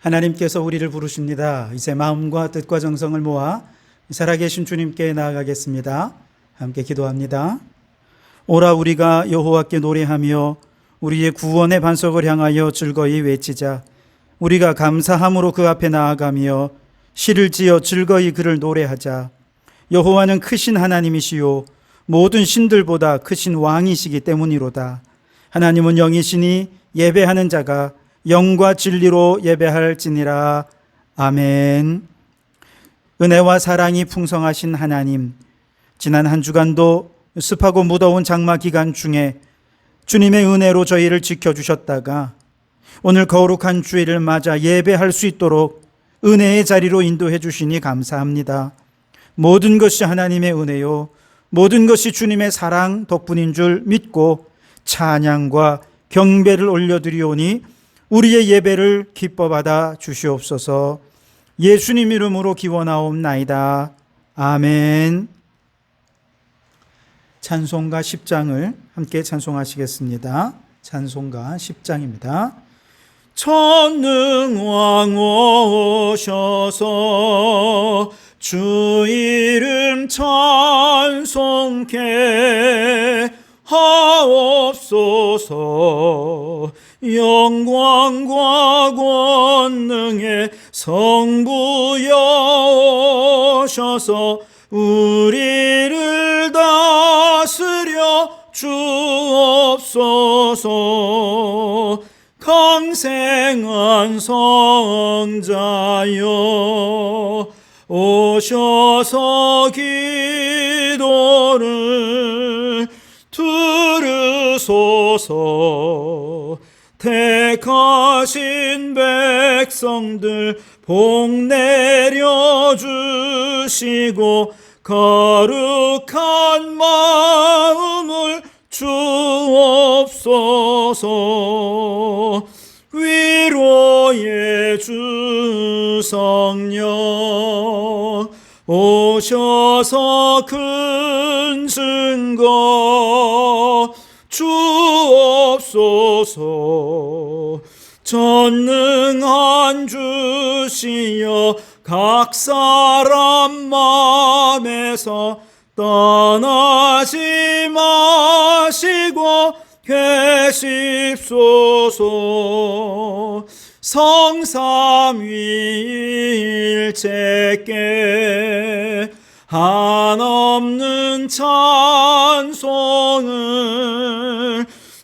하나님께서 우리를 부르십니다. 이제 마음과 뜻과 정성을 모아 살아계신 주님께 나아가겠습니다. 함께 기도합니다. 오라 우리가 여호와께 노래하며 우리의 구원의 반석을 향하여 즐거이 외치자. 우리가 감사함으로 그 앞에 나아가며 시를 지어 즐거이 그를 노래하자. 여호와는 크신 하나님이시요 모든 신들보다 크신 왕이시기 때문이로다. 하나님은 영이시니 예배하는 자가 영과 진리로 예배할지니라. 아멘. 은혜와 사랑이 풍성하신 하나님, 지난 한 주간도 습하고 무더운 장마 기간 중에 주님의 은혜로 저희를 지켜주셨다가 오늘 거룩한 주일을 맞아 예배할 수 있도록 은혜의 자리로 인도해 주시니 감사합니다. 모든 것이 하나님의 은혜요, 모든 것이 주님의 사랑 덕분인 줄 믿고 찬양과 경배를 올려드리오니 우리의 예배를 기뻐 받아 주시옵소서. 예수님 이름으로 기원하옵나이다. 아멘. 찬송가 10장을 함께 찬송하시겠습니다. 찬송가 10장입니다. 전능왕 오셔서 주 이름 찬송케 하옵소서. 영광과 권능의 성부여 오셔서 우리를 다스려 주옵소서. 강생한 성자여 오셔서 기도를 들으소서. 택하신 백성들 복 내려주시고 거룩한 마음을 주옵소서. 위로의 주 성령 오셔서 큰 증거 주옵소서. 전능한 주시여 각 사람 마음에서 떠나지 마시고 계십소서. 성삼위일체께 한없는 찬송을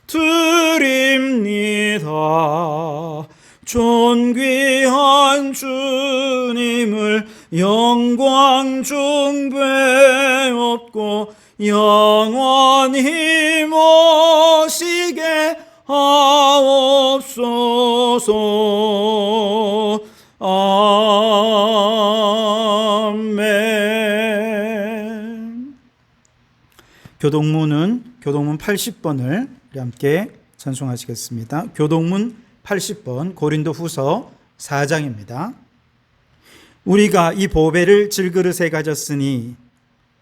드립니다. 존귀한 주님을 영광 중배옵고 영원히 모시게 하옵소서. 아멘. 교동문 80번을 함께 찬송하시겠습니다. 교동문 80번 고린도후서 4장입니다. 우리가 이 보배를 질그릇에 가졌으니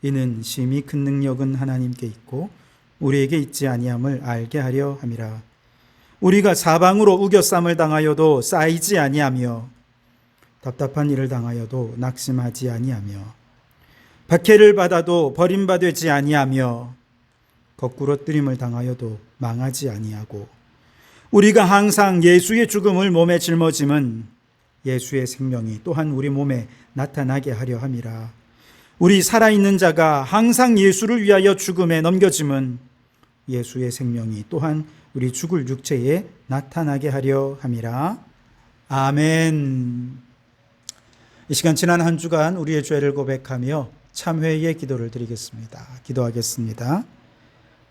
이는 심히 큰 능력은 하나님께 있고 우리에게 있지 아니함을 알게 하려 함이라. 우리가 사방으로 우겨쌈을 당하여도 쌓이지 아니하며 답답한 일을 당하여도 낙심하지 아니하며 박해를 받아도 버림받지 아니하며 거꾸로 뜨림을 당하여도 망하지 아니하고 우리가 항상 예수의 죽음을 몸에 짊어짐은 예수의 생명이 또한 우리 몸에 나타나게 하려 함이라. 우리 살아있는 자가 항상 예수를 위하여 죽음에 넘겨짐은 예수의 생명이 또한 우리 죽을 육체에 나타나게 하려 함이라. 아멘. 이 시간 지난 한 주간 우리의 죄를 고백하며 참회의 기도를 드리겠습니다. 기도하겠습니다.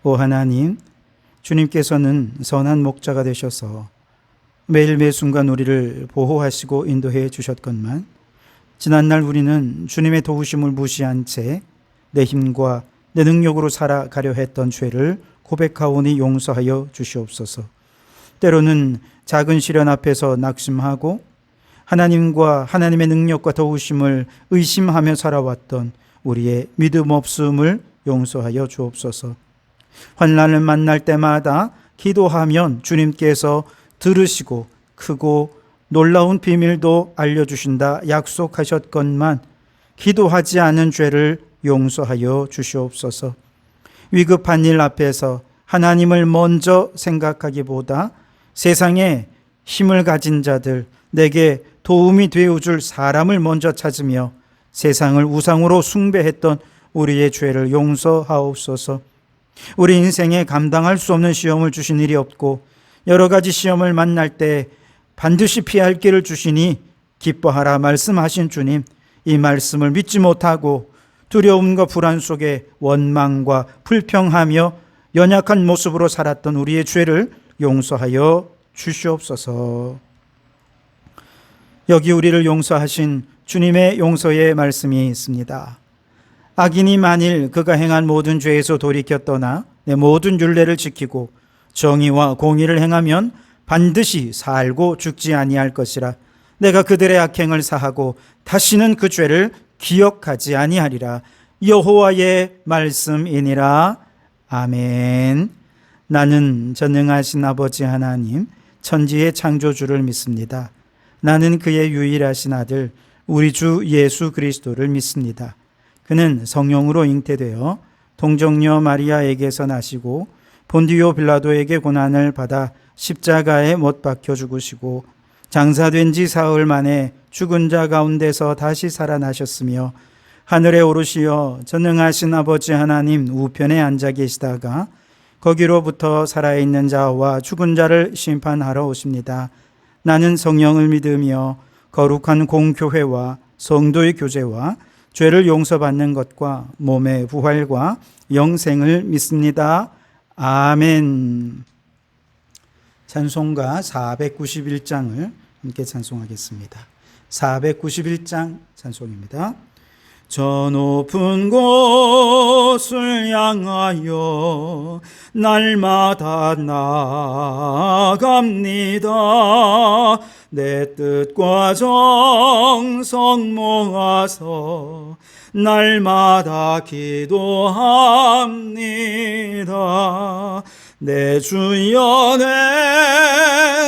오 하나님, 주님께서는 선한 목자가 되셔서 매일 매순간 우리를 보호하시고 인도해 주셨건만 지난날 우리는 주님의 도우심을 무시한 채 내 힘과 내 능력으로 살아가려 했던 죄를 고백하오니 용서하여 주시옵소서. 때로는 작은 시련 앞에서 낙심하고 하나님과 하나님의 능력과 도우심을 의심하며 살아왔던 우리의 믿음 없음을 용서하여 주옵소서. 환난을 만날 때마다 기도하면 주님께서 들으시고 크고 놀라운 비밀도 알려주신다 약속하셨건만 기도하지 않은 죄를 용서하여 주시옵소서. 위급한 일 앞에서 하나님을 먼저 생각하기보다 세상에 힘을 가진 자들, 내게 도움이 되어줄 사람을 먼저 찾으며 세상을 우상으로 숭배했던 우리의 죄를 용서하옵소서. 우리 인생에 감당할 수 없는 시험을 주신 일이 없고 여러 가지 시험을 만날 때 반드시 피할 길을 주시니 기뻐하라 말씀하신 주님, 이 말씀을 믿지 못하고 두려움과 불안 속에 원망과 불평하며 연약한 모습으로 살았던 우리의 죄를 용서하여 주시옵소서. 여기 우리를 용서하신 주님의 용서의 말씀이 있습니다. 악인이 만일 그가 행한 모든 죄에서 돌이켜 떠나 내 모든 율례를 지키고 정의와 공의를 행하면 반드시 살고 죽지 아니할 것이라. 내가 그들의 악행을 사하고 다시는 그 죄를 기억하지 아니하리라. 여호와의 말씀이니라. 아멘. 나는 전능하신 아버지 하나님, 천지의 창조주를 믿습니다. 나는 그의 유일하신 아들 우리 주 예수 그리스도를 믿습니다. 그는 성령으로 잉태되어 동정녀 마리아에게서 나시고 본디오 빌라도에게 고난을 받아 십자가에 못 박혀 죽으시고 장사된 지 사흘 만에 죽은 자 가운데서 다시 살아나셨으며 하늘에 오르시어 전능하신 아버지 하나님 우편에 앉아 계시다가 거기로부터 살아있는 자와 죽은 자를 심판하러 오십니다. 나는 성령을 믿으며 거룩한 공교회와 성도의 교제와 죄를 용서받는 것과 몸의 부활과 영생을 믿습니다. 아멘. 찬송가 491장을 함께 찬송하겠습니다. 491장 찬송입니다. 저 높은 곳을 향하여 날마다 나아갑니다. 내 뜻과 정성 모아서 날마다 기도합니다. 내 주여 내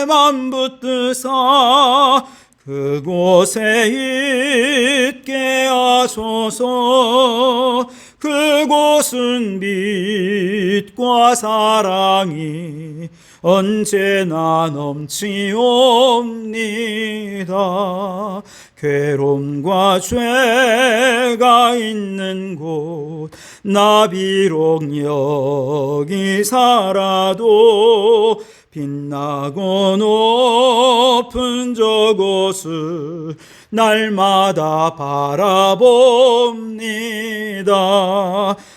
맘 붙드사 그곳에 있게 하소서. 그곳은 빛과 사랑이 언제나 넘치옵니다. 괴로움과 죄가 있는 곳 나 비록 여기 살아도 빛나고 높은 저곳을 날마다 바라봅니다.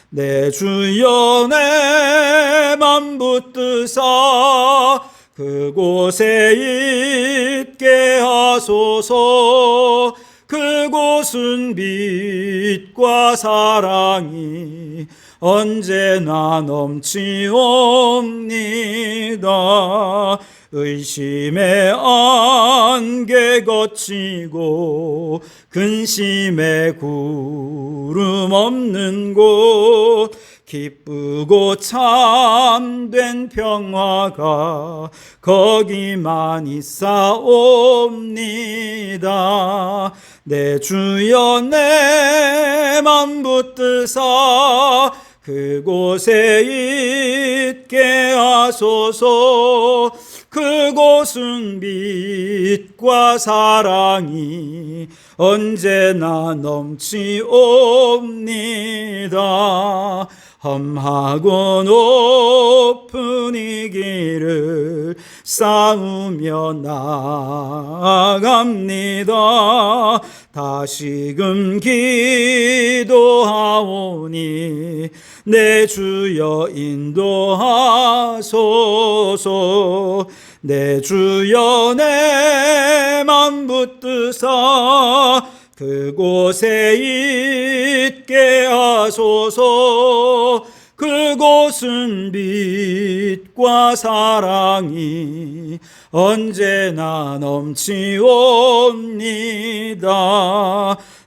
내 주여 내 맘 붙드사 그곳에 있게 하소서. 그곳은 빛과 사랑이 언제나 넘치옵니다. 의심의 안개 거치고 근심의 구름 없는 곳 기쁘고 참된 평화가 거기만 있사옵니다. 내 주여 내 맘 붙드사 그곳에 있게 하소서. 그곳은 빛과 사랑이 언제나 넘치옵니다. 험하고 높은 이 길을 싸우며 나아갑니다. 다시금 기도하오니 내 주여 인도하소서. 내 주여 내 맘 붙드사 그곳에 있게 하소서. 그곳은 빛과 사랑이 언제나 넘치옵니다.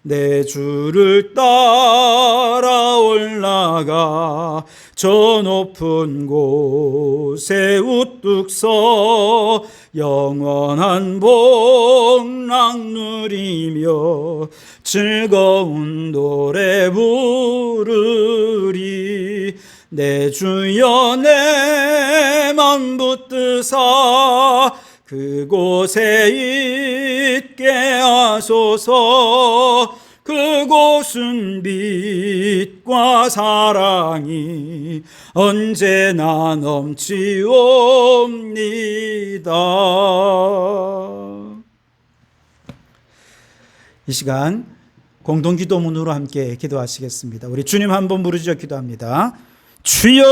내 주를 따라 올라가 저 높은 곳에 우뚝 서 영원한 복락 누리며 즐거운 노래 부르리. 내 주여 내 맘 붙드사 그곳에 있게 하소서. 그곳은 빛과 사랑이 언제나 넘치옵니다. 이 시간 공동기도문으로 함께 기도하시겠습니다. 우리 주님 한번 부르짖어 기도합니다. 주여,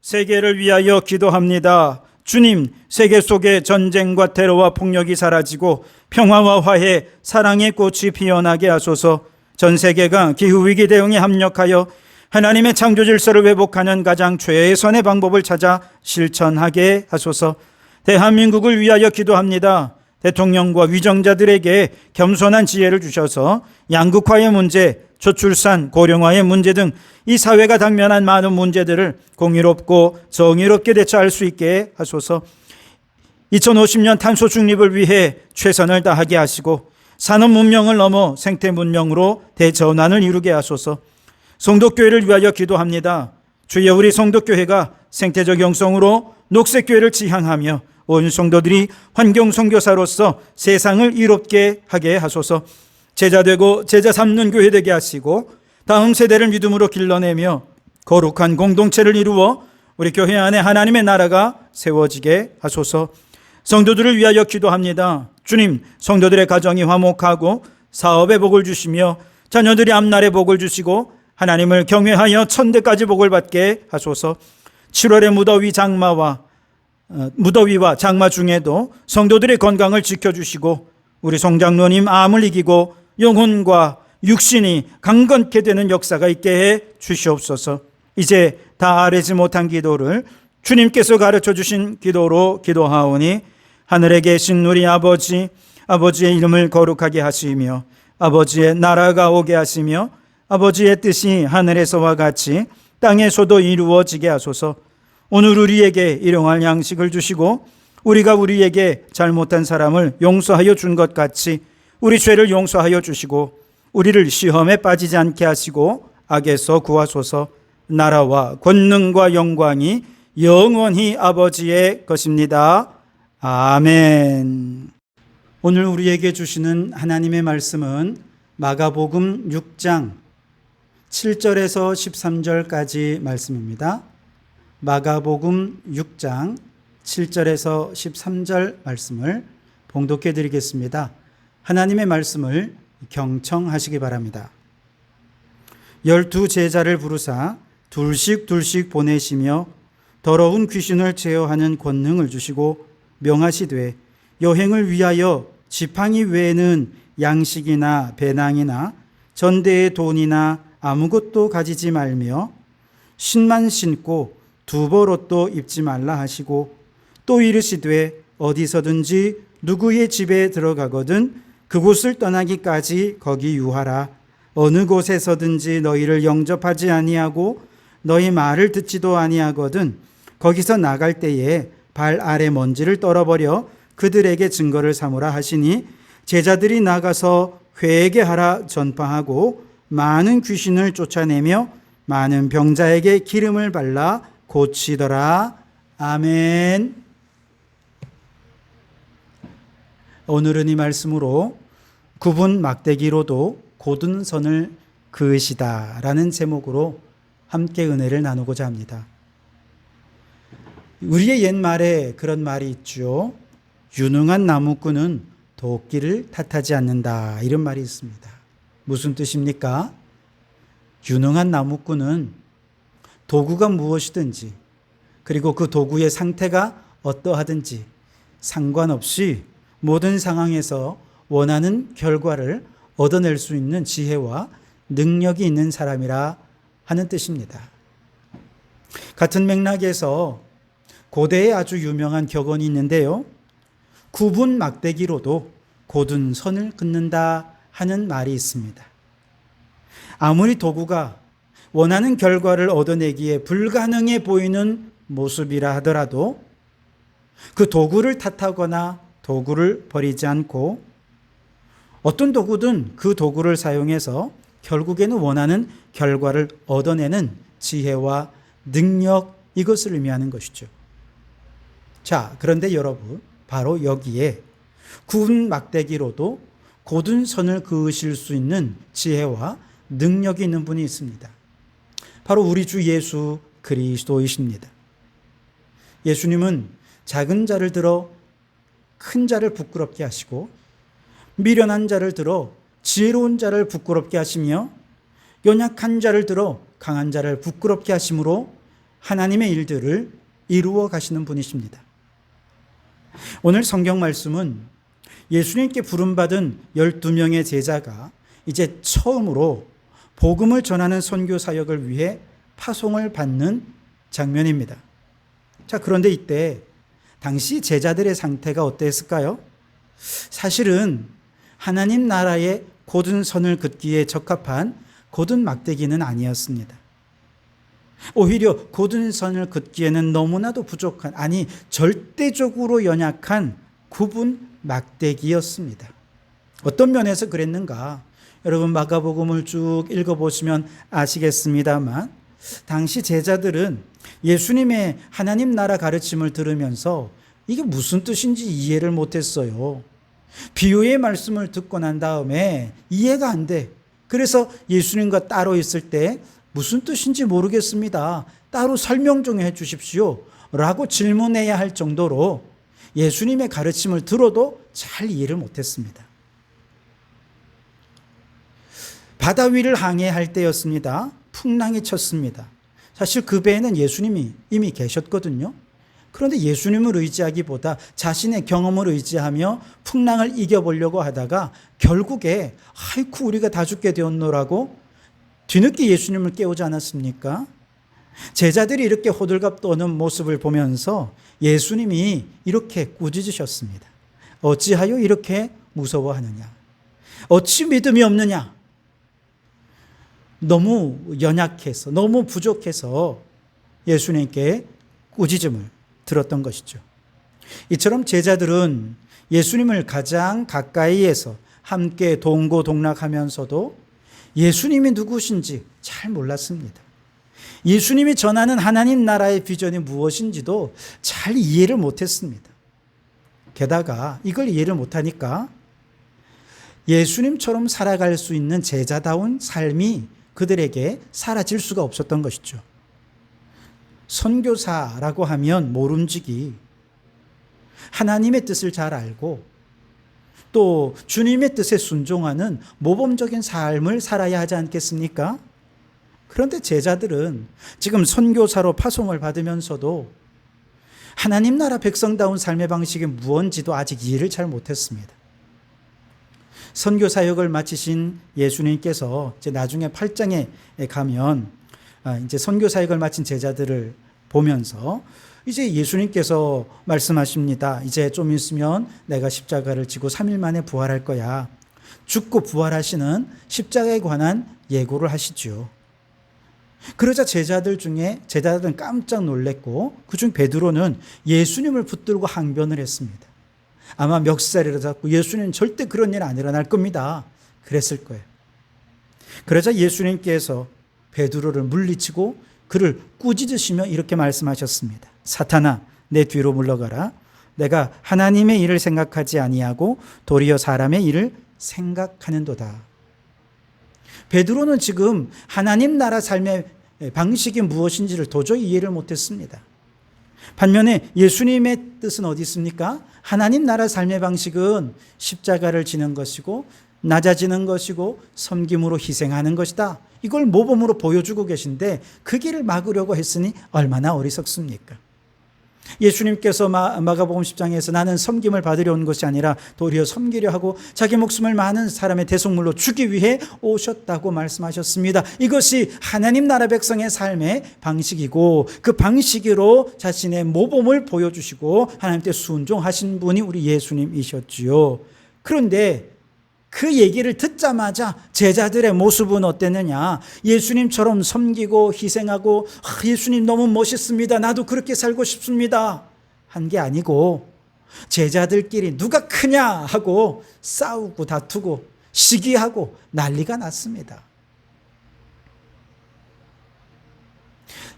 세계를 위하여 기도합니다. 주님, 세계 속에 전쟁과 테러와 폭력이 사라지고 평화와 화해, 사랑의 꽃이 피어나게 하소서. 전 세계가 기후위기 대응에 합력하여 하나님의 창조 질서를 회복하는 가장 최선의 방법을 찾아 실천하게 하소서. 대한민국을 위하여 기도합니다. 대통령과 위정자들에게 겸손한 지혜를 주셔서 양극화의 문제, 저출산, 고령화의 문제 등 이 사회가 당면한 많은 문제들을 공의롭고 정의롭게 대처할 수 있게 하소서. 2050년 탄소 중립을 위해 최선을 다하게 하시고 산업 문명을 넘어 생태 문명으로 대전환을 이루게 하소서. 성도교회를 위하여 기도합니다. 주여, 우리 성도교회가 생태적 영성으로 녹색교회를 지향하며 온 성도들이 환경 선교사로서 세상을 이롭게 하게 하소서. 제자되고 제자 삼는 교회 되게 하시고 다음 세대를 믿음으로 길러내며 거룩한 공동체를 이루어 우리 교회 안에 하나님의 나라가 세워지게 하소서. 성도들을 위하여 기도합니다. 주님, 성도들의 가정이 화목하고 사업에 복을 주시며 자녀들이 앞날에 복을 주시고 하나님을 경외하여 천대까지 복을 받게 하소서. 7월의 무더위와 장마 중에도 성도들의 건강을 지켜주시고 우리 송장로님 암을 이기고 영혼과 육신이 강건케 되는 역사가 있게 해 주시옵소서. 이제 다 아뢰지 못한 기도를 주님께서 가르쳐 주신 기도로 기도하오니 하늘에 계신 우리 아버지의 이름을 거룩하게 하시며 아버지의 나라가 오게 하시며 아버지의 뜻이 하늘에서와 같이 땅에서도 이루어지게 하소서. 오늘 우리에게 일용할 양식을 주시고 우리가 우리에게 잘못한 사람을 용서하여 준 것 같이 우리 죄를 용서하여 주시고 우리를 시험에 빠지지 않게 하시고 악에서 구하소서. 나라와 권능과 영광이 영원히 아버지의 것입니다. 아멘. 오늘 우리에게 주시는 하나님의 말씀은 마가복음 6장 7절에서 13절까지 말씀입니다. 마가복음 6장 7절에서 13절 말씀을 봉독해 드리겠습니다. 하나님의 말씀을 경청하시기 바랍니다. 12 제자를 부르사 둘씩 보내시며 더러운 귀신을 제어하는 권능을 주시고 명하시되 여행을 위하여 지팡이 외에는 양식이나 배낭이나 전대의 돈이나 아무것도 가지지 말며 신만 신고 두벌옷도 입지 말라 하시고 또 이르시되 어디서든지 누구의 집에 들어가거든 그곳을 떠나기까지 거기 유하라. 어느 곳에서든지 너희를 영접하지 아니하고 너희 말을 듣지도 아니하거든 거기서 나갈 때에 발 아래 먼지를 떨어버려 그들에게 증거를 삼으라 하시니 제자들이 나가서 회개하라 전파하고 많은 귀신을 쫓아내며 많은 병자에게 기름을 발라 고치더라. 아멘. 오늘은 이 말씀으로 굽은 막대기로도 곧은 선을 그으시다 라는 제목으로 함께 은혜를 나누고자 합니다. 우리의 옛말에 그런 말이 있죠. 유능한 나무꾼은 도끼를 탓하지 않는다, 이런 말이 있습니다. 무슨 뜻입니까? 유능한 나무꾼은 도구가 무엇이든지 그리고 그 도구의 상태가 어떠하든지 상관없이 모든 상황에서 원하는 결과를 얻어낼 수 있는 지혜와 능력이 있는 사람이라 하는 뜻입니다. 같은 맥락에서 고대에 아주 유명한 격언이 있는데요. 굽은 막대기로도 곧은 선을 긋는다 하는 말이 있습니다. 아무리 도구가 원하는 결과를 얻어내기에 불가능해 보이는 모습이라 하더라도 그 도구를 탓하거나 도구를 버리지 않고 어떤 도구든 그 도구를 사용해서 결국에는 원하는 결과를 얻어내는 지혜와 능력, 이것을 의미하는 것이죠. 자, 그런데 여러분, 바로 여기에 구운 막대기로도 곧은 선을 그으실 수 있는 지혜와 능력이 있는 분이 있습니다. 바로 우리 주 예수 그리스도이십니다. 예수님은 작은 자를 들어 큰 자를 부끄럽게 하시고 미련한 자를 들어 지혜로운 자를 부끄럽게 하시며 연약한 자를 들어 강한 자를 부끄럽게 하심으로 하나님의 일들을 이루어 가시는 분이십니다. 오늘 성경 말씀은 예수님께 부름받은 12명의 제자가 이제 처음으로 복음을 전하는 선교 사역을 위해 파송을 받는 장면입니다. 자, 그런데 이때 당시 제자들의 상태가 어땠을까요? 사실은 하나님 나라의 곧은 선을 긋기에 적합한 곧은 막대기는 아니었습니다. 오히려 곧은 선을 긋기에는 너무나도 부족한, 아니 절대적으로 연약한 굽은 막대기였습니다. 어떤 면에서 그랬는가? 여러분 마가복음을 쭉 읽어보시면 아시겠습니다만 당시 제자들은 예수님의 하나님 나라 가르침을 들으면서 이게 무슨 뜻인지 이해를 못했어요. 비유의 말씀을 듣고 난 다음에 이해가 안 돼. 그래서 예수님과 따로 있을 때 무슨 뜻인지 모르겠습니다. 따로 설명 좀 해 주십시오. 라고 질문해야 할 정도로 예수님의 가르침을 들어도 잘 이해를 못했습니다. 바다 위를 항해할 때였습니다. 풍랑이 쳤습니다. 사실 그 배에는 예수님이 이미 계셨거든요. 그런데 예수님을 의지하기보다 자신의 경험을 의지하며 풍랑을 이겨보려고 하다가 결국에 아이쿠 우리가 다 죽게 되었노라고 뒤늦게 예수님을 깨우지 않았습니까? 제자들이 이렇게 호들갑 떠는 모습을 보면서 예수님이 이렇게 꾸짖으셨습니다. 어찌하여 이렇게 무서워하느냐? 어찌 믿음이 없느냐? 너무 연약해서 너무 부족해서 예수님께 꾸짖음을 들었던 것이죠. 이처럼 제자들은 예수님을 가장 가까이에서 함께 동고동락하면서도 예수님이 누구신지 잘 몰랐습니다. 예수님이 전하는 하나님 나라의 비전이 무엇인지도 잘 이해를 못했습니다. 게다가 이걸 이해를 못하니까 예수님처럼 살아갈 수 있는 제자다운 삶이 그들에게 사라질 수가 없었던 것이죠. 선교사라고 하면 모름지기 하나님의 뜻을 잘 알고 또 주님의 뜻에 순종하는 모범적인 삶을 살아야 하지 않겠습니까? 그런데 제자들은 지금 선교사로 파송을 받으면서도 하나님 나라 백성다운 삶의 방식이 무언지도 아직 이해를 잘 못했습니다. 선교 사역을 마치신 예수님께서 이제 나중에 8장에 가면 이제 선교 사역을 마친 제자들을 보면서 이제 예수님께서 말씀하십니다. 이제 좀 있으면 내가 십자가를 지고 3일 만에 부활할 거야. 죽고 부활하시는 십자가에 관한 예고를 하시죠. 그러자 제자들은 깜짝 놀랐고 그중 베드로는 예수님을 붙들고 항변을 했습니다. 아마 멱살이라 잡고 예수님 절대 그런 일 안 일어날 겁니다. 그랬을 거예요. 그러자 예수님께서 베드로를 물리치고 그를 꾸짖으시며 이렇게 말씀하셨습니다. 사탄아, 내 뒤로 물러가라. 내가 하나님의 일을 생각하지 아니하고 도리어 사람의 일을 생각하는도다. 베드로는 지금 하나님 나라 삶의 방식이 무엇인지를 도저히 이해를 못했습니다. 반면에 예수님의 뜻은 어디 있습니까? 하나님 나라 삶의 방식은 십자가를 지는 것이고 낮아지는 것이고 섬김으로 희생하는 것이다. 이걸 모범으로 보여주고 계신데 그 길을 막으려고 했으니 얼마나 어리석습니까? 예수님께서 마가복음 10장에서 나는 섬김을 받으려 온 것이 아니라 도리어 섬기려 하고 자기 목숨을 많은 사람의 대속물로 주기 위해 오셨다고 말씀하셨습니다. 이것이 하나님 나라 백성의 삶의 방식이고 그 방식으로 자신의 모범을 보여주시고 하나님께 순종하신 분이 우리 예수님이셨지요. 그런데 그 얘기를 듣자마자 제자들의 모습은 어땠느냐? 예수님처럼 섬기고 희생하고 예수님 너무 멋있습니다. 나도 그렇게 살고 싶습니다. 한 게 아니고 제자들끼리 누가 크냐 하고 싸우고 다투고 시기하고 난리가 났습니다.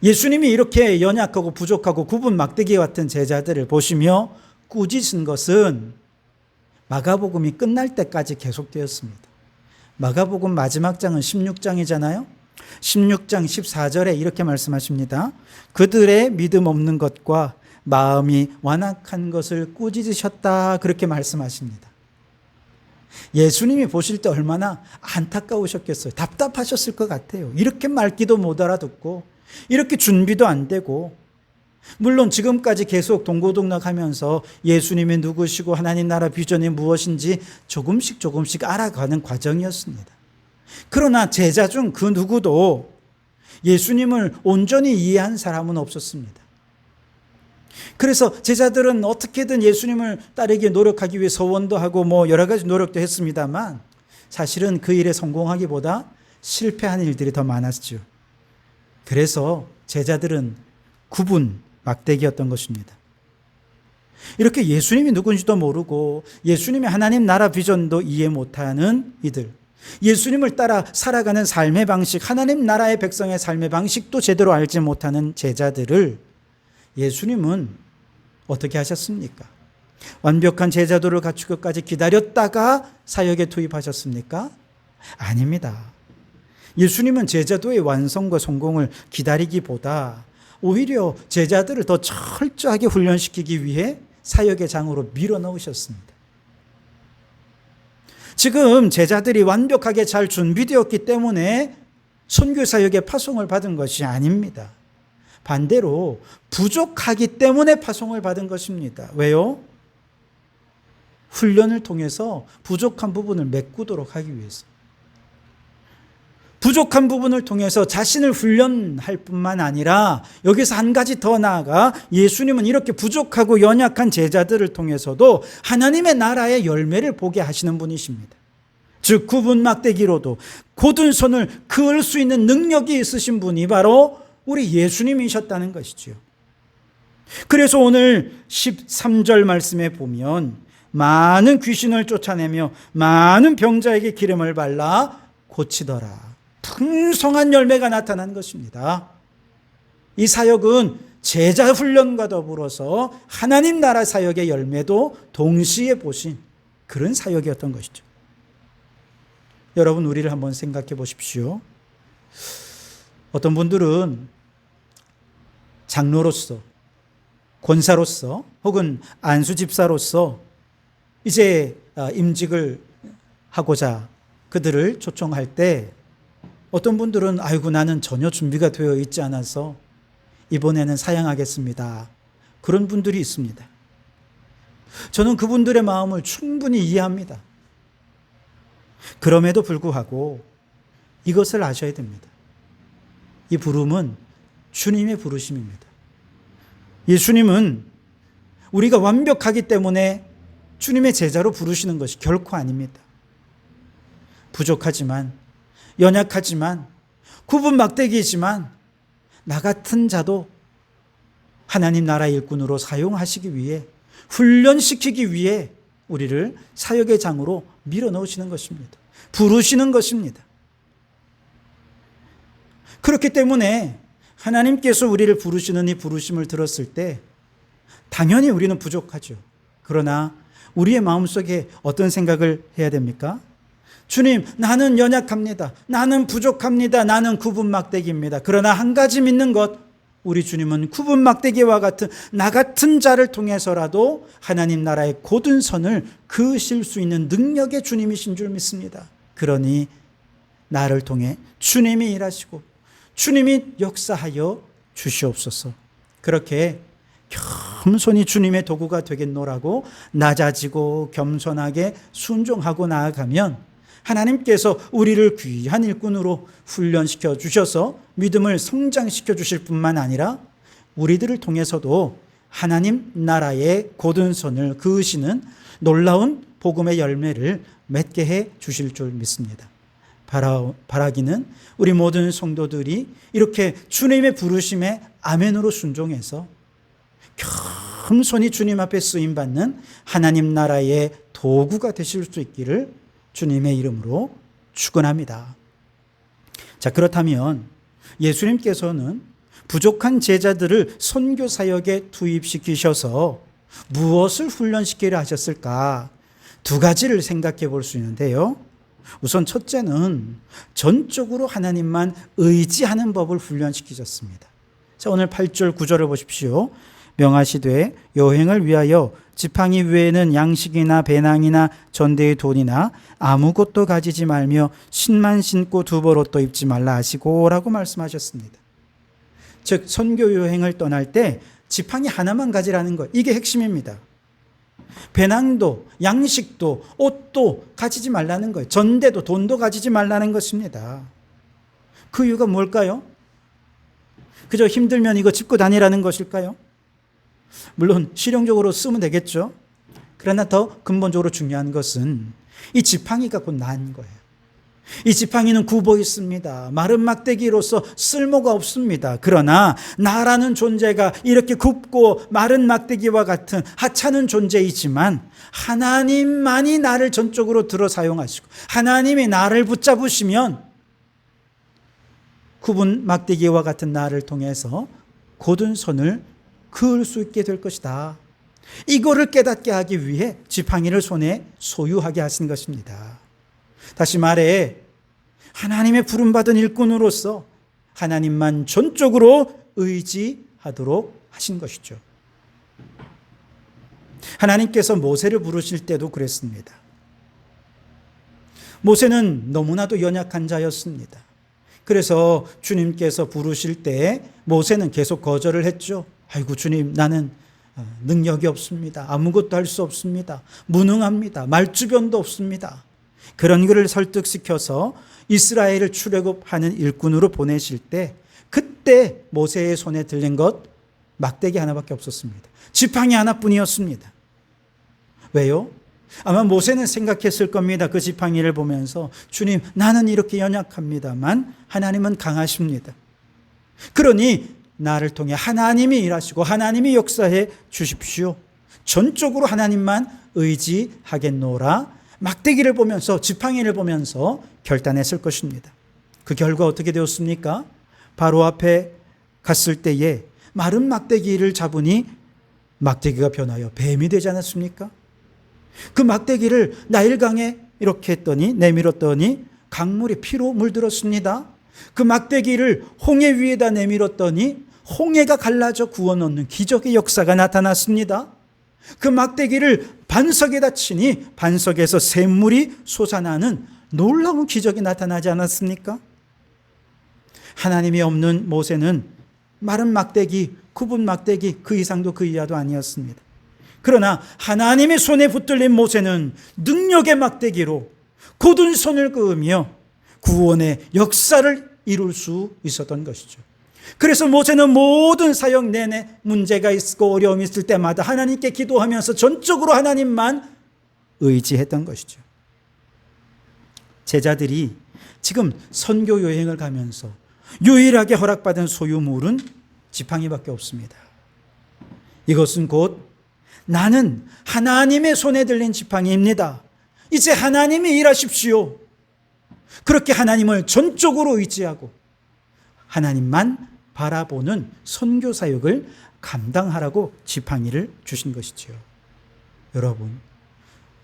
예수님이 이렇게 연약하고 부족하고 굽은 막대기 같은 제자들을 보시며 꾸짖은 것은 마가복음이 끝날 때까지 계속되었습니다. 마가복음 마지막 장은 16장이잖아요. 16장 14절에 이렇게 말씀하십니다. 그들의 믿음 없는 것과 마음이 완악한 것을 꾸짖으셨다. 그렇게 말씀하십니다. 예수님이 보실 때 얼마나 안타까우셨겠어요. 답답하셨을 것 같아요. 이렇게 말귀도 못 알아듣고 이렇게 준비도 안 되고, 물론 지금까지 계속 동고동락하면서 예수님이 누구시고 하나님 나라 비전이 무엇인지 조금씩 알아가는 과정이었습니다. 그러나 제자 중 그 누구도 예수님을 온전히 이해한 사람은 없었습니다. 그래서 제자들은 어떻게든 예수님을 따르기 노력하기 위해 서원도 하고 여러 가지 노력도 했습니다만 사실은 그 일에 성공하기보다 실패한 일들이 더 많았죠. 그래서 제자들은 굽은 막대기였던 것입니다. 이렇게 예수님이 누군지도 모르고 예수님의 하나님 나라 비전도 이해 못하는 이들, 예수님을 따라 살아가는 삶의 방식, 하나님 나라의 백성의 삶의 방식도 제대로 알지 못하는 제자들을 예수님은 어떻게 하셨습니까? 완벽한 제자도를 갖추기까지 기다렸다가 사역에 투입하셨습니까? 아닙니다. 예수님은 제자도의 완성과 성공을 기다리기보다 오히려 제자들을 더 철저하게 훈련시키기 위해 사역의 장으로 밀어넣으셨습니다. 지금 제자들이 완벽하게 잘 준비되었기 때문에 선교 사역의 파송을 받은 것이 아닙니다. 반대로 부족하기 때문에 파송을 받은 것입니다. 왜요? 훈련을 통해서 부족한 부분을 메꾸도록 하기 위해서. 부족한 부분을 통해서 자신을 훈련할 뿐만 아니라 여기서 한 가지 더 나아가 예수님은 이렇게 부족하고 연약한 제자들을 통해서도 하나님의 나라의 열매를 보게 하시는 분이십니다. 즉 굽은 막대기로도 곧은 손을 그을 수 있는 능력이 있으신 분이 바로 우리 예수님이셨다는 것이죠. 그래서 오늘 13절 말씀에 보면 많은 귀신을 쫓아내며 많은 병자에게 기름을 발라 고치더라. 풍성한 열매가 나타난 것입니다. 이 사역은 제자 훈련과 더불어서 하나님 나라 사역의 열매도 동시에 보신 그런 사역이었던 것이죠. 여러분, 우리를 한번 생각해 보십시오. 어떤 분들은 장로로서, 권사로서 혹은 안수집사로서 이제 임직을 하고자 그들을 초청할 때 어떤 분들은 아이고 나는 전혀 준비가 되어 있지 않아서 이번에는 사양하겠습니다. 그런 분들이 있습니다. 저는 그분들의 마음을 충분히 이해합니다. 그럼에도 불구하고 이것을 아셔야 됩니다. 이 부름은 주님의 부르심입니다. 예수님은 우리가 완벽하기 때문에 주님의 제자로 부르시는 것이 결코 아닙니다. 부족하지만, 연약하지만, 굽은 막대기이지만 나 같은 자도 하나님 나라 일꾼으로 사용하시기 위해, 훈련시키기 위해 우리를 사역의 장으로 밀어넣으시는 것입니다. 부르시는 것입니다. 그렇기 때문에 하나님께서 우리를 부르시는 이 부르심을 들었을 때 당연히 우리는 부족하죠. 그러나 우리의 마음속에 어떤 생각을 해야 됩니까? 주님, 나는 연약합니다. 나는 부족합니다. 나는 굽은 막대기입니다. 그러나 한 가지 믿는 것, 우리 주님은 굽은 막대기와 같은 나 같은 자를 통해서라도 하나님 나라의 곧은 선을 그으실 수 있는 능력의 주님이신 줄 믿습니다. 그러니 나를 통해 주님이 일하시고 주님이 역사하여 주시옵소서. 그렇게 겸손히 주님의 도구가 되겠노라고 낮아지고 겸손하게 순종하고 나아가면 하나님께서 우리를 귀한 일꾼으로 훈련시켜 주셔서 믿음을 성장시켜 주실 뿐만 아니라 우리들을 통해서도 하나님 나라의 곧은 선을 그으시는 놀라운 복음의 열매를 맺게 해 주실 줄 믿습니다. 바라기는 우리 모든 성도들이 이렇게 주님의 부르심에 아멘으로 순종해서 겸손히 주님 앞에 쓰임받는 하나님 나라의 도구가 되실 수 있기를 주님의 이름으로 축원합니다. 자, 그렇다면 예수님께서는 부족한 제자들을 선교 사역에 투입시키셔서 무엇을 훈련시키려 하셨을까? 두 가지를 생각해 볼 수 있는데요. 우선 첫째는 전적으로 하나님만 의지하는 법을 훈련시키셨습니다. 자, 오늘 8절 9절을 보십시오. 명하시되 여행을 위하여 지팡이 외에는 양식이나 배낭이나 전대의 돈이나 아무것도 가지지 말며 신만 신고 두벌옷도 입지 말라 하시고 라고 말씀하셨습니다. 즉 선교 여행을 떠날 때 지팡이 하나만 가지라는 것, 이게 핵심입니다. 배낭도 양식도 옷도 가지지 말라는 거예요. 전대도 돈도 가지지 말라는 것입니다. 그 이유가 뭘까요? 그저 힘들면 이거 짚고 다니라는 것일까요? 물론 실용적으로 쓰면 되겠죠. 그러나 더 근본적으로 중요한 것은 이 지팡이가 곧 나인 거예요. 이 지팡이는 굽어 있습니다. 마른 막대기로서 쓸모가 없습니다. 그러나 나라는 존재가 이렇게 굽고 마른 막대기와 같은 하찮은 존재이지만 하나님만이 나를 전적으로 들어 사용하시고 하나님이 나를 붙잡으시면 굽은 막대기와 같은 나를 통해서 곧은 선을 그을 수 있게 될 것이다. 이거를 깨닫게 하기 위해 지팡이를 손에 소유하게 하신 것입니다. 다시 말해 하나님의 부름받은 일꾼으로서 하나님만 전적으로 의지하도록 하신 것이죠. 하나님께서 모세를 부르실 때도 그랬습니다. 모세는 너무나도 연약한 자였습니다. 그래서 주님께서 부르실 때 모세는 계속 거절을 했죠. 아이고 주님, 나는 능력이 없습니다. 아무것도 할 수 없습니다. 무능합니다. 말주변도 없습니다. 그런 그를 설득시켜서 이스라엘을 출애굽하는 일꾼으로 보내실 때 그때 모세의 손에 들린 것 막대기 하나밖에 없었습니다. 지팡이 하나뿐이었습니다. 왜요? 아마 모세는 생각했을 겁니다. 그 지팡이를 보면서 주님, 나는 이렇게 연약합니다만 하나님은 강하십니다. 그러니 나를 통해 하나님이 일하시고 하나님이 역사해 주십시오. 전적으로 하나님만 의지하겠노라. 막대기를 보면서 지팡이를 보면서 결단했을 것입니다. 그 결과 어떻게 되었습니까? 바로 앞에 갔을 때에 마른 막대기를 잡으니 막대기가 변하여 뱀이 되지 않았습니까? 그 막대기를 나일강에 이렇게 했더니 내밀었더니 강물이 피로 물들었습니다. 그 막대기를 홍해 위에다 내밀었더니 홍해가 갈라져 구워 넣는 기적의 역사가 나타났습니다. 그 막대기를 반석에다 치니 반석에서 샘물이 솟아나는 놀라운 기적이 나타나지 않았습니까? 하나님이 없는 모세는 마른 막대기, 굽은 막대기 그 이상도 그 이하도 아니었습니다. 그러나 하나님의 손에 붙들린 모세는 능력의 막대기로 곧은 손을 그으며 구원의 역사를 이룰 수 있었던 것이죠. 그래서 모세는 모든 사역 내내 문제가 있고 어려움이 있을 때마다 하나님께 기도하면서 전적으로 하나님만 의지했던 것이죠. 제자들이 지금 선교 여행을 가면서 유일하게 허락받은 소유물은 지팡이밖에 없습니다. 이것은 곧 나는 하나님의 손에 들린 지팡이입니다. 이제 하나님이 일하십시오. 그렇게 하나님을 전적으로 의지하고 하나님만 바라보는 선교 사역을 감당하라고 지팡이를 주신 것이지요. 여러분,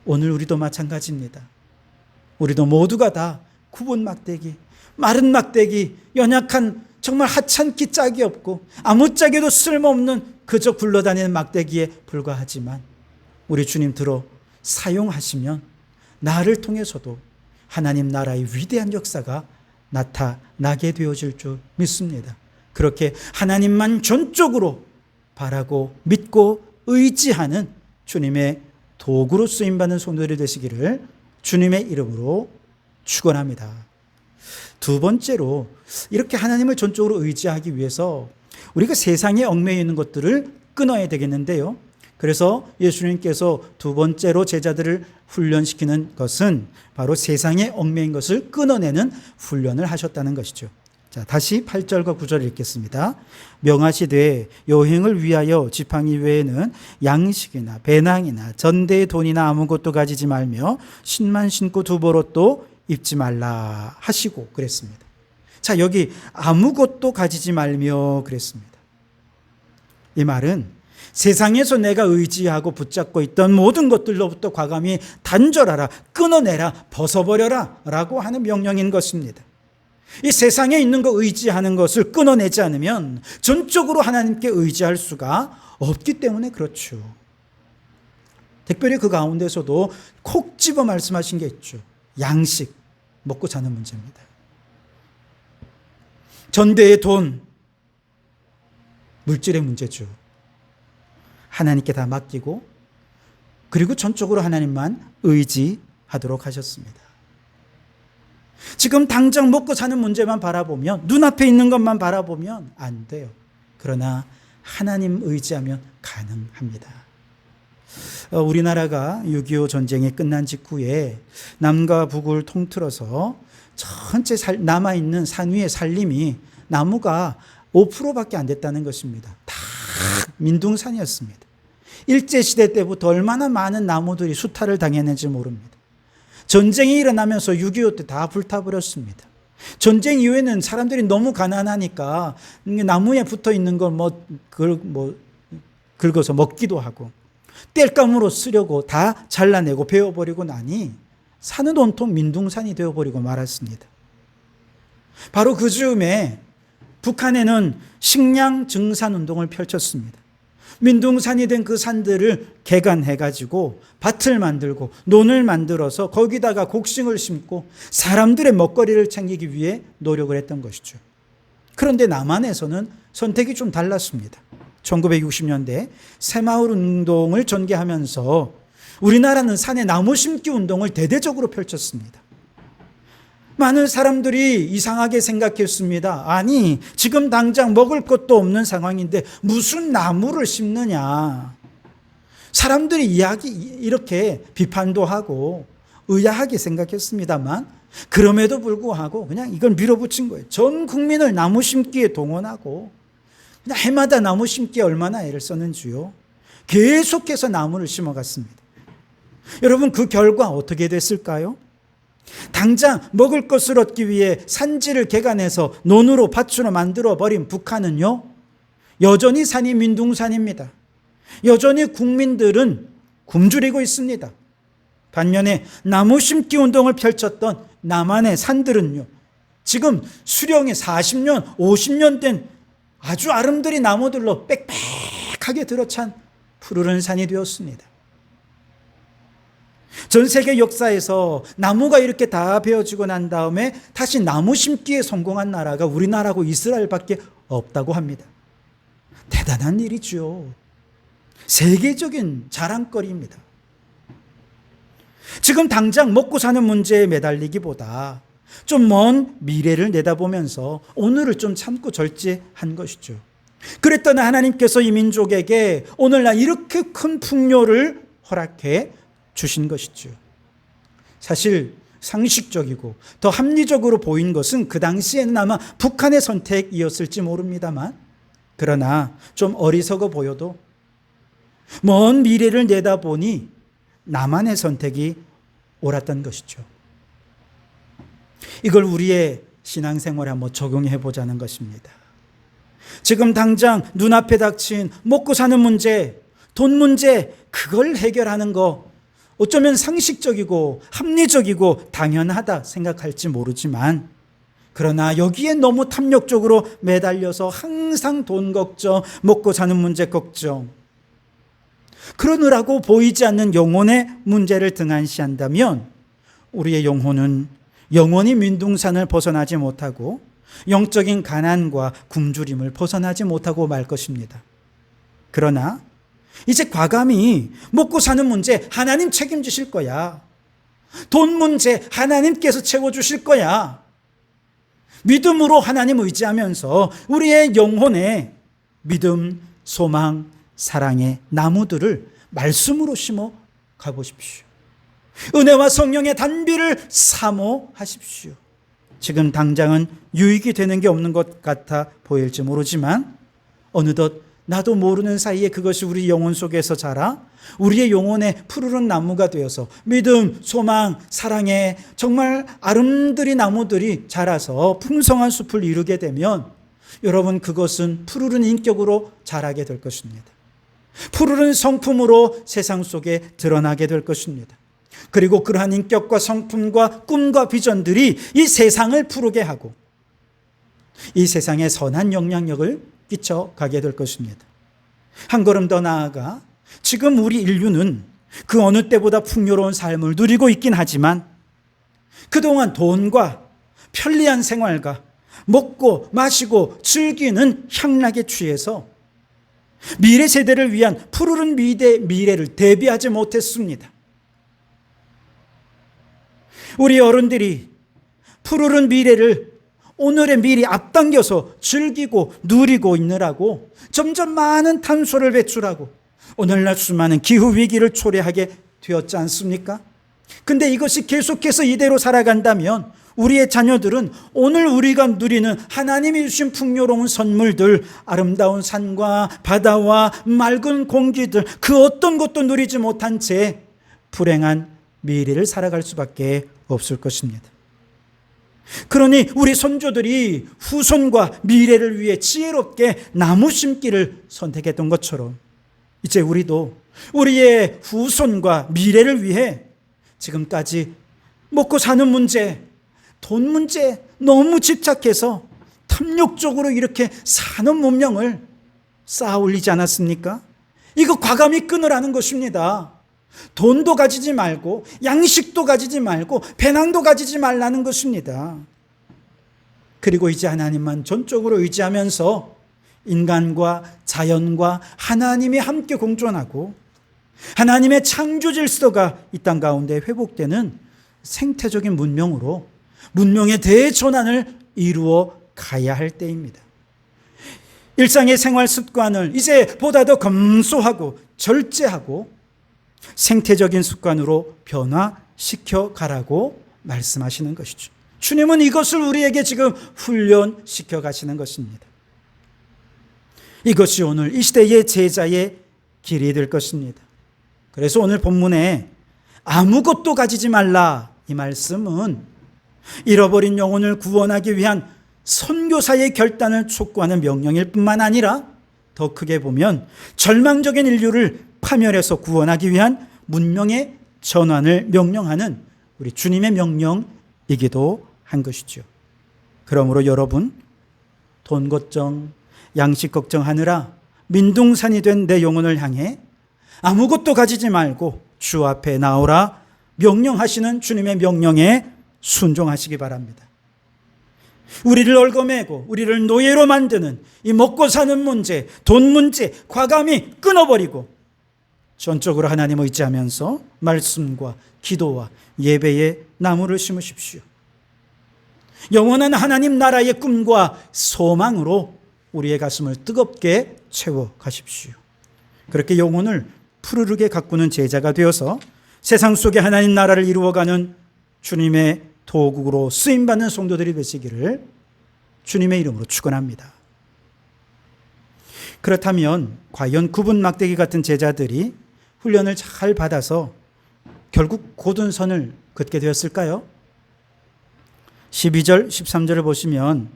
오늘 우리도 마찬가지입니다. 우리도 모두가 다 굽은 막대기, 마른 막대기, 연약한 정말 하찮기 짝이 없고 아무짝에도 쓸모없는 그저 굴러다니는 막대기에 불과하지만 우리 주님 들어 사용하시면 나를 통해서도 하나님 나라의 위대한 역사가 나타나게 되어질 줄 믿습니다. 그렇게 하나님만 전적으로 바라고 믿고 의지하는 주님의 도구로 쓰임받는 성도들이 되시기를 주님의 이름으로 축원합니다. 두 번째로 이렇게 하나님을 전적으로 의지하기 위해서 우리가 세상에 얽매여 있는 것들을 끊어야 되겠는데요. 그래서 예수님께서 두 번째로 제자들을 훈련시키는 것은 바로 세상에 얽매인 것을 끊어내는 훈련을 하셨다는 것이죠. 자, 다시 8절과 9절 읽겠습니다. 명하시되 여행을 위하여 지팡이 외에는 양식이나 배낭이나 전대의 돈이나 아무것도 가지지 말며 신만 신고 두벌옷도 입지 말라 하시고 그랬습니다. 자, 여기 아무것도 가지지 말며 그랬습니다. 이 말은 세상에서 내가 의지하고 붙잡고 있던 모든 것들로부터 과감히 단절하라, 끊어내라, 벗어버려라 라고 하는 명령인 것입니다. 이 세상에 있는 거 의지하는 것을 끊어내지 않으면 전적으로 하나님께 의지할 수가 없기 때문에 그렇죠. 특별히 그 가운데서도 콕 집어 말씀하신 게 있죠. 양식, 먹고 사는 문제입니다. 전대의 돈, 물질의 문제죠. 하나님께 다 맡기고 그리고 전적으로 하나님만 의지하도록 하셨습니다. 지금 당장 먹고 사는 문제만 바라보면, 눈앞에 있는 것만 바라보면 안 돼요. 그러나 하나님 의지하면 가능합니다. 우리나라가 6.25 전쟁이 끝난 직후에 남과 북을 통틀어서 전체 남아있는 산 위의 산림이 나무가 5%밖에 안 됐다는 것입니다. 다 민둥산이었습니다. 일제시대 때부터 얼마나 많은 나무들이 수탈을 당했는지 모릅니다. 전쟁이 일어나면서 6.25 때 다 불타버렸습니다. 전쟁 이후에는 사람들이 너무 가난하니까 나무에 붙어 있는 걸 긁어서 먹기도 하고 땔감으로 쓰려고 다 잘라내고 베어버리고 나니 산은 온통 민둥산이 되어버리고 말았습니다. 바로 그 즈음에 북한에는 식량 증산 운동을 펼쳤습니다. 민둥산이 된 그 산들을 개간해가지고 밭을 만들고 논을 만들어서 거기다가 곡식을 심고 사람들의 먹거리를 챙기기 위해 노력을 했던 것이죠. 그런데 남한에서는 선택이 좀 달랐습니다. 1960년대 새마을 운동을 전개하면서 우리나라는 산에 나무 심기 운동을 대대적으로 펼쳤습니다. 많은 사람들이 이상하게 생각했습니다. 아니, 지금 당장 먹을 것도 없는 상황인데 무슨 나무를 심느냐. 사람들이 이렇게 비판도 하고 의아하게 생각했습니다만 그럼에도 불구하고 그냥 이걸 밀어붙인 거예요. 전 국민을 나무 심기에 동원하고 그냥 해마다 나무 심기에 얼마나 애를 썼는지요. 계속해서 나무를 심어갔습니다. 여러분, 그 결과 어떻게 됐을까요? 당장 먹을 것을 얻기 위해 산지를 개간해서 논으로 밭으로 만들어버린 북한은요, 여전히 산이 민둥산입니다. 여전히 국민들은 굶주리고 있습니다. 반면에 나무 심기 운동을 펼쳤던 남한의 산들은요, 지금 수령이 40년, 50년 된 아주 아름드리 나무들로 빽빽하게 들어찬 푸르른 산이 되었습니다. 전 세계 역사에서 나무가 이렇게 다 베어지고 난 다음에 다시 나무 심기에 성공한 나라가 우리나라하고 이스라엘밖에 없다고 합니다. 대단한 일이죠. 세계적인 자랑거리입니다. 지금 당장 먹고 사는 문제에 매달리기보다 좀 먼 미래를 내다보면서 오늘을 좀 참고 절제한 것이죠. 그랬더니 하나님께서 이 민족에게 오늘날 이렇게 큰 풍요를 허락해 주신 것이죠. 사실 상식적이고 더 합리적으로 보인 것은 그 당시에는 아마 북한의 선택이었을지 모릅니다만, 그러나 좀 어리석어 보여도 먼 미래를 내다보니 남한의 선택이 옳았던 것이죠. 이걸 우리의 신앙생활에 한번 적용해 보자는 것입니다. 지금 당장 눈앞에 닥친 먹고 사는 문제, 돈 문제, 그걸 해결하는 거 어쩌면 상식적이고 합리적이고 당연하다 생각할지 모르지만, 그러나 여기에 너무 탐욕적으로 매달려서 항상 돈 걱정, 먹고 사는 문제 걱정, 그러느라고 보이지 않는 영혼의 문제를 등한시한다면 우리의 영혼은 영원히 민둥산을 벗어나지 못하고 영적인 가난과 굶주림을 벗어나지 못하고 말 것입니다. 그러나 이제 과감히 먹고 사는 문제 하나님 책임지실 거야. 돈 문제 하나님께서 채워주실 거야. 믿음으로 하나님 의지하면서 우리의 영혼에 믿음, 소망, 사랑의 나무들을 말씀으로 심어 가보십시오. 은혜와 성령의 단비를 사모하십시오. 지금 당장은 유익이 되는 게 없는 것 같아 보일지 모르지만 어느덧 나도 모르는 사이에 그것이 우리 영혼 속에서 자라 우리의 영혼의 푸르른 나무가 되어서 믿음, 소망, 사랑의 정말 아름드리 나무들이 자라서 풍성한 숲을 이루게 되면 여러분, 그것은 푸르른 인격으로 자라게 될 것입니다. 푸르른 성품으로 세상 속에 드러나게 될 것입니다. 그리고 그러한 인격과 성품과 꿈과 비전들이 이 세상을 푸르게 하고 이 세상에 선한 영향력을 끼쳐가게 될 것입니다. 한 걸음 더 나아가 지금 우리 인류는 그 어느 때보다 풍요로운 삶을 누리고 있긴 하지만 그동안 돈과 편리한 생활과 먹고 마시고 즐기는 향락에 취해서 미래 세대를 위한 푸르른 미래를 대비하지 못했습니다. 우리 어른들이 푸르른 미래를 오늘의 미리 앞당겨서 즐기고 누리고 있느라고 점점 많은 탄소를 배출하고 오늘날 수많은 기후위기를 초래하게 되었지 않습니까? 근데 이것이 계속해서 이대로 살아간다면 우리의 자녀들은 오늘 우리가 누리는 하나님이 주신 풍요로운 선물들, 아름다운 산과 바다와 맑은 공기들, 그 어떤 것도 누리지 못한 채 불행한 미래를 살아갈 수밖에 없을 것입니다. 그러니 우리 선조들이 후손과 미래를 위해 지혜롭게 나무 심기를 선택했던 것처럼 이제 우리도 우리의 후손과 미래를 위해 지금까지 먹고 사는 문제, 돈 문제 너무 집착해서 탐욕적으로 이렇게 사는 문명을 쌓아 올리지 않았습니까? 이거 과감히 끊으라는 것입니다. 돈도 가지지 말고 양식도 가지지 말고 배낭도 가지지 말라는 것입니다. 그리고 이제 하나님만 전적으로 의지하면서 인간과 자연과 하나님이 함께 공존하고 하나님의 창조 질서가 이 땅 가운데 회복되는 생태적인 문명으로 문명의 대전환을 이루어 가야 할 때입니다. 일상의 생활 습관을 이제 보다 더 검소하고 절제하고 생태적인 습관으로 변화시켜 가라고 말씀하시는 것이죠. 주님은 이것을 우리에게 지금 훈련시켜 가시는 것입니다. 이것이 오늘 이 시대의 제자의 길이 될 것입니다. 그래서 오늘 본문에 아무것도 가지지 말라, 이 말씀은 잃어버린 영혼을 구원하기 위한 선교사의 결단을 촉구하는 명령일 뿐만 아니라 더 크게 보면 절망적인 인류를 파멸해서 구원하기 위한 문명의 전환을 명령하는 우리 주님의 명령이기도 한 것이죠. 그러므로 여러분, 돈 걱정, 양식 걱정하느라 민둥산이 된 내 영혼을 향해 아무것도 가지지 말고 주 앞에 나오라 명령하시는 주님의 명령에 순종하시기 바랍니다. 우리를 얽어매고 우리를 노예로 만드는 이 먹고 사는 문제, 돈 문제 과감히 끊어버리고 전적으로 하나님을 의지하면서 말씀과 기도와 예배의 나무를 심으십시오. 영원한 하나님 나라의 꿈과 소망으로 우리의 가슴을 뜨겁게 채워 가십시오. 그렇게 영혼을 푸르르게 가꾸는 제자가 되어서 세상 속에 하나님 나라를 이루어가는 주님의 도구로 쓰임받는 성도들이 되시기를 주님의 이름으로 축원합니다. 그렇다면 과연 굽은 막대기 같은 제자들이 훈련을 잘 받아서 결국 곧은 선을 긋게 되었을까요? 12절, 13절을 보시면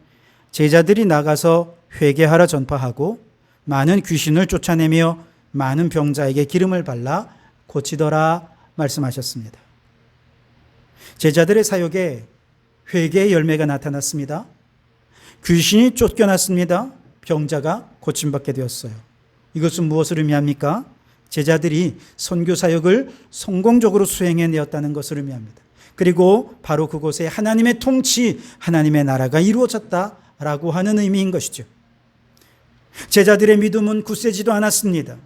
제자들이 나가서 회개하라 전파하고 많은 귀신을 쫓아내며 많은 병자에게 기름을 발라 고치더라 말씀하셨습니다. 제자들의 사역에 회개의 열매가 나타났습니다. 귀신이 쫓겨났습니다. 병자가 고침받게 되었어요. 이것은 무엇을 의미합니까? 제자들이 선교 사역을 성공적으로 수행해내었다는 것을 의미합니다. 그리고 바로 그곳에 하나님의 통치, 하나님의 나라가 이루어졌다라고 하는 의미인 것이죠. 제자들의 믿음은 굳세지도 않았습니다.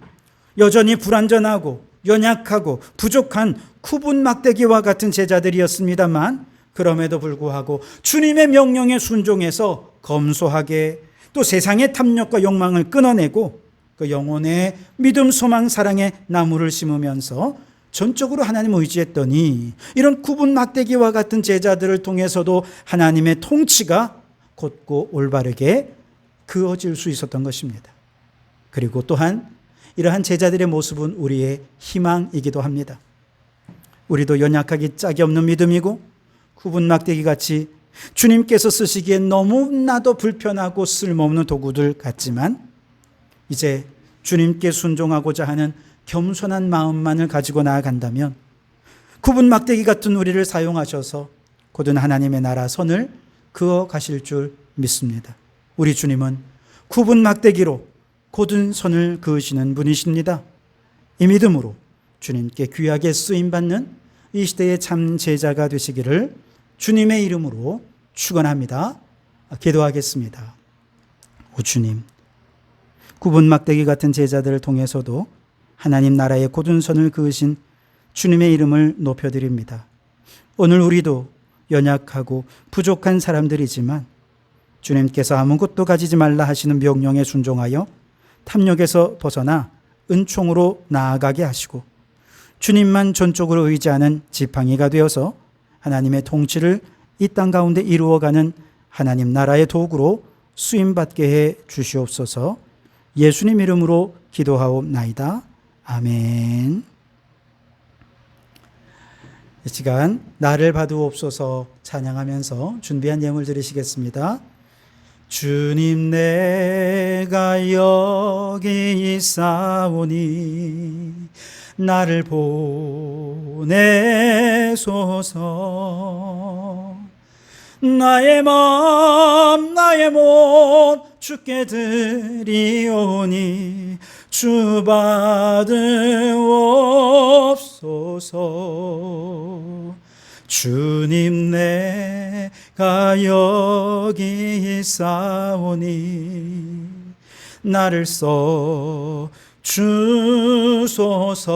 여전히 불완전하고 연약하고 부족한 굽은 막대기와 같은 제자들이었습니다만 그럼에도 불구하고 주님의 명령에 순종해서 검소하게 또 세상의 탐욕과 욕망을 끊어내고 그 영혼의 믿음, 소망, 사랑의 나무를 심으면서 전적으로 하나님 의지했더니 이런 구분 막대기와 같은 제자들을 통해서도 하나님의 통치가 곧고 올바르게 그어질 수 있었던 것입니다. 그리고 또한 이러한 제자들의 모습은 우리의 희망이기도 합니다. 우리도 연약하기 짝이 없는 믿음이고 구분 막대기 같이 주님께서 쓰시기엔 너무나도 불편하고 쓸모없는 도구들 같지만 이제 주님께 순종하고자 하는 겸손한 마음만을 가지고 나아간다면 구분 막대기 같은 우리를 사용하셔서 곧은 하나님의 나라 선을 그어 가실 줄 믿습니다. 우리 주님은 구분 막대기로 곧은 선을 그으시는 분이십니다. 이 믿음으로 주님께 귀하게 쓰임받는 이 시대의 참 제자가 되시기를 주님의 이름으로 축원합니다. 기도하겠습니다. 오 주님, 구분 막대기 같은 제자들을 통해서도 하나님 나라의 곧은 선을 그으신 주님의 이름을 높여드립니다. 오늘 우리도 연약하고 부족한 사람들이지만 주님께서 아무것도 가지지 말라 하시는 명령에 순종하여 탐욕에서 벗어나 은총으로 나아가게 하시고 주님만 전적으로 의지하는 지팡이가 되어서 하나님의 통치를 이 땅 가운데 이루어가는 하나님 나라의 도구로 쓰임받게 해 주시옵소서. 예수님 이름으로 기도하옵나이다. 아멘. 이 시간 나를 봐두옵소서 찬양하면서 준비한 예물 드리시겠습니다. 주님 내가 여기 있사오니 나를 보내소서. 나의 마음 나의 몸 주께 드리오니 주 받으옵소서. 주님 내가 여기 있사오니 나를 써 주소서.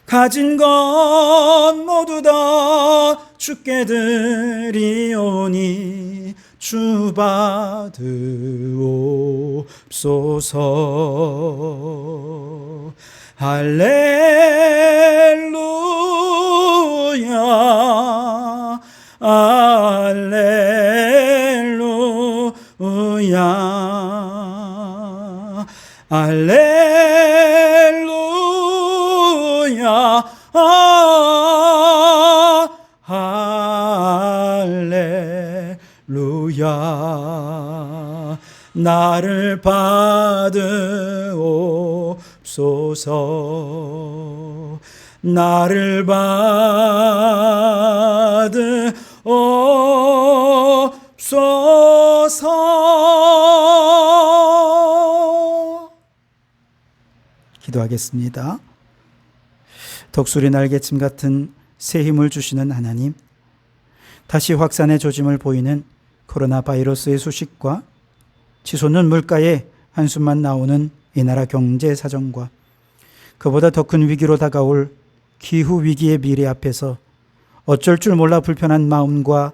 가진 것 모두 다 주께 드리오니 주 받으옵소서. 할렐루야 할렐루야 할렐루야 할렐루야. 나를 받으옵소서. 나를 받으옵소서. 기도하겠습니다. 독수리 날개침 같은 새 힘을 주시는 하나님, 다시 확산의 조짐을 보이는 코로나 바이러스의 소식과 치솟는 물가에 한숨만 나오는 이 나라 경제 사정과 그보다 더 큰 위기로 다가올 기후 위기의 미래 앞에서 어쩔 줄 몰라 불편한 마음과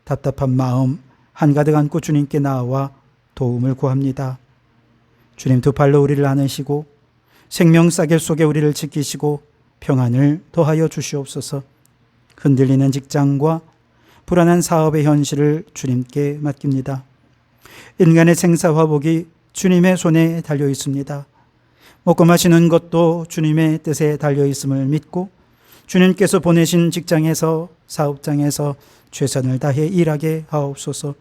답답한 마음 한가득 안고 주님께 나와 도움을 구합니다. 주님 두 팔로 우리를 안으시고 생명 싸개 속에 우리를 지키시고 평안을 더하여 주시옵소서. 흔들리는 직장과 불안한 사업의 현실을 주님께 맡깁니다. 인간의 생사화복이 주님의 손에 달려 있습니다. 먹고 마시는 것도 주님의 뜻에 달려 있음을 믿고 주님께서 보내신 직장에서 사업장에서 최선을 다해 일하게 하옵소서.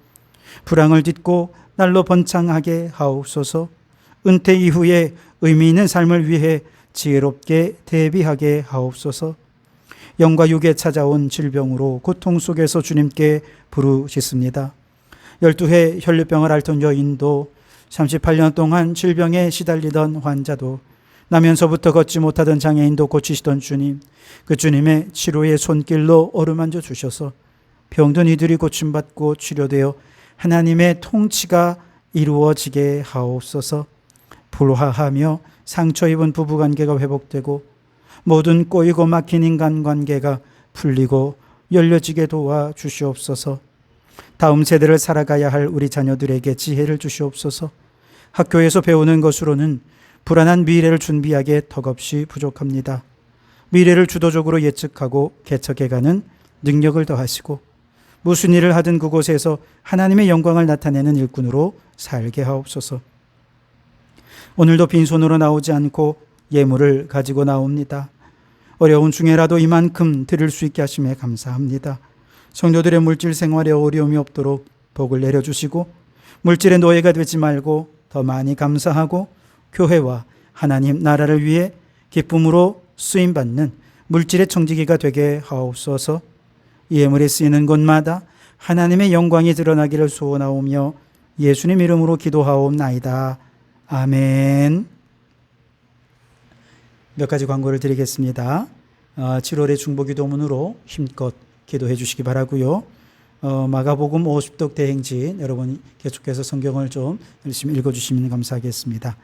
불황을 딛고 날로 번창하게 하옵소서. 은퇴 이후에 의미 있는 삶을 위해 지혜롭게 대비하게 하옵소서. 영과 육에 찾아온 질병으로 고통 속에서 주님께 부르짖습니다. 12해 혈류병을 앓던 여인도 38년 동안 질병에 시달리던 환자도 나면서부터 걷지 못하던 장애인도 고치시던 주님, 그 주님의 치료의 손길로 어루만져 주셔서 병든 이들이 고침받고 치료되어 하나님의 통치가 이루어지게 하옵소서. 불화하며 상처 입은 부부관계가 회복되고 모든 꼬이고 막힌 인간관계가 풀리고 열려지게 도와주시옵소서. 다음 세대를 살아가야 할 우리 자녀들에게 지혜를 주시옵소서. 학교에서 배우는 것으로는 불안한 미래를 준비하기에 턱없이 부족합니다. 미래를 주도적으로 예측하고 개척해가는 능력을 더하시고 무슨 일을 하든 그곳에서 하나님의 영광을 나타내는 일꾼으로 살게 하옵소서. 오늘도 빈손으로 나오지 않고 예물을 가지고 나옵니다. 어려운 중에라도 이만큼 드릴 수 있게 하심에 감사합니다. 성도들의 물질 생활에 어려움이 없도록 복을 내려주시고 물질의 노예가 되지 말고 더 많이 감사하고 교회와 하나님 나라를 위해 기쁨으로 쓰임받는 물질의 청지기가 되게 하옵소서. 이 예물에 쓰이는 곳마다 하나님의 영광이 드러나기를 소원하오며 예수님 이름으로 기도하옵나이다. 아멘. 몇 가지 광고를 드리겠습니다. 7월의 중보기도문으로 힘껏 기도해 주시기 바라고요. 마가복음 50독 대행진 여러분이 계속해서 성경을 좀 열심히 읽어주시면 감사하겠습니다.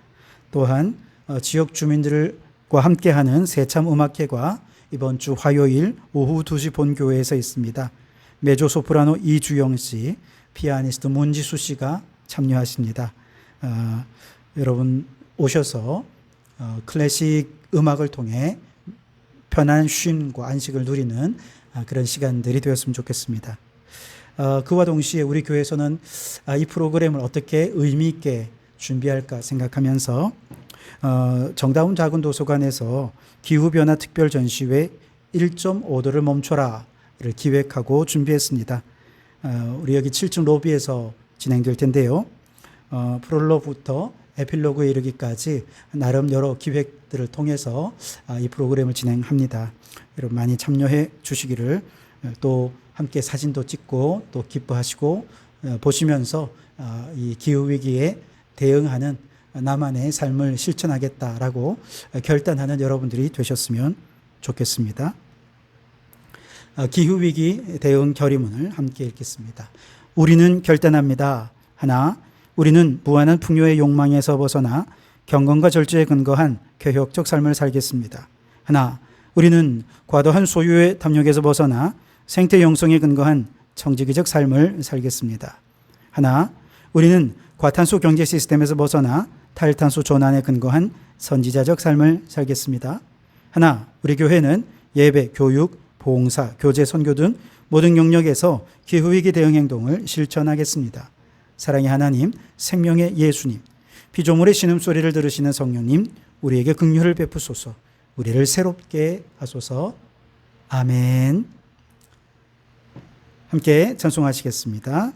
또한 지역 주민들과 함께하는 새참 음악회가 이번 주 화요일 오후 2시 본교회에서 있습니다. 메조 소프라노 이주영 씨, 피아니스트 문지수 씨가 참여하십니다. 여러분 오셔서 클래식 음악을 통해 편한 쉼과 안식을 누리는 그런 시간들이 되었으면 좋겠습니다. 그와 동시에 우리 교회에서는 이 프로그램을 어떻게 의미 있게 준비할까 생각하면서 정다운 작은 도서관에서 기후변화 특별 전시회 1.5도를 멈춰라를 기획하고 준비했습니다. 우리 여기 7층 로비에서 진행될 텐데요. 프롤로그부터 에필로그에 이르기까지 나름 여러 기획들을 통해서 이 프로그램을 진행합니다. 여러분 많이 참여해 주시기를, 또 함께 사진도 찍고 또 기뻐하시고 보시면서 이 기후위기에 대응하는 나만의 삶을 실천하겠다라고 결단하는 여러분들이 되셨으면 좋겠습니다. 기후위기 대응 결의문을 함께 읽겠습니다. 우리는 결단합니다. 하나, 우리는 무한한 풍요의 욕망에서 벗어나 경건과 절제에 근거한 개혁적 삶을 살겠습니다. 하나, 우리는 과도한 소유의 탐욕에서 벗어나 생태 영성에 근거한 청지기적 삶을 살겠습니다. 하나, 우리는 과탄소 경제 시스템에서 벗어나 탈탄소 전환에 근거한 선지자적 삶을 살겠습니다. 하나, 우리 교회는 예배, 교육, 봉사, 교제, 선교 등 모든 영역에서 기후위기 대응 행동을 실천하겠습니다. 사랑의 하나님, 생명의 예수님, 피조물의 신음소리를 들으시는 성령님, 우리에게 긍휼을 베푸소서. 우리를 새롭게 하소서. 아멘. 함께 찬송하시겠습니다.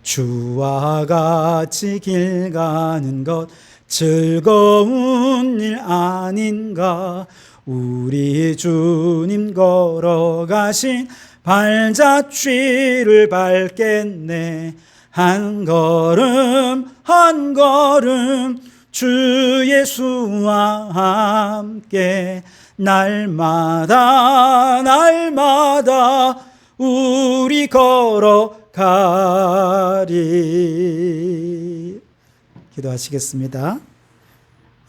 주와 같이 길 가는 것 즐거운 일 아닌가. 우리 주님 걸어가신 발자취를 밟겠네. 한 걸음 한 걸음 주 예수와 함께 날마다 날마다 우리 걸어가리. 기도하시겠습니다.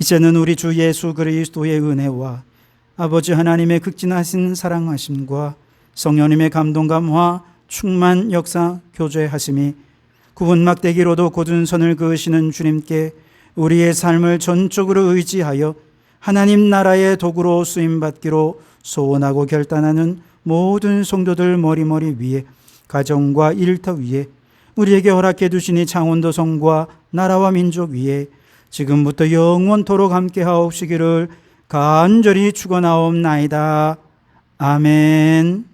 이제는 우리 주 예수 그리스도의 은혜와 아버지 하나님의 극진하신 사랑하심과 성령님의 감동감화 충만 역사 교제하심이 구분막대기로도 곧은 선을 그으시는 주님께 우리의 삶을 전적으로 의지하여 하나님 나라의 도구로 쓰임받기로 소원하고 결단하는 모든 성도들 머리머리 위에, 가정과 일터 위에, 우리에게 허락해 두시니 창원도 성과 나라와 민족 위에 지금부터 영원토록 함께 하옵시기를 간절히 축원하옵나이다. 아멘.